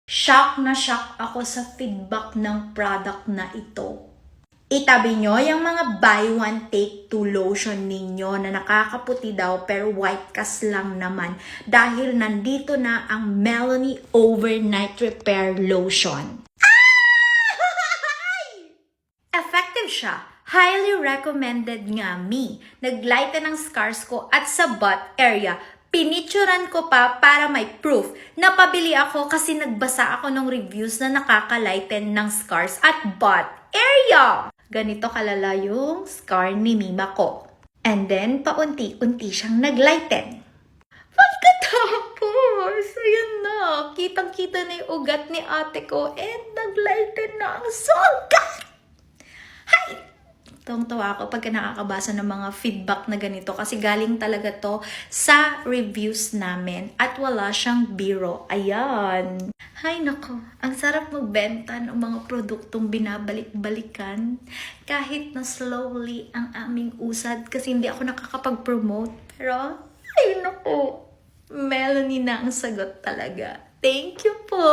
Shock na shock ako sa feedback ng product na ito. Itabi nyo yung mga buy one take two lotion ninyo na nakakaputi daw pero white cast lang naman dahil nandito na ang Melanie Overnight Repair Lotion. Effective siya. Highly recommended nga me. Naglighten ang scars ko at sa butt area. Pinicturan ko pa para may proof. Napabili ako kasi nagbasa ako ng reviews na nakakalighten ng scars at butt area. Ganito kalala yung scar ni Mima ko. And then, paunti-unti siyang naglighten. Pagkatapos, ayan na. Kitang-kita na yung ugat ni ate ko and naglighten na ang sugat. Hay! Tawang-tawa ako pagka nakakabasa ng mga feedback na ganito kasi galing talaga to sa reviews namin at wala siyang biro. Ayan. Hay nako, ang sarap magbenta ng mga produktong binabalik-balikan kahit na slowly ang aming usad kasi hindi ako nakakapag-promote. Pero, ay nako, Melanie na ang sagot talaga. Thank you po!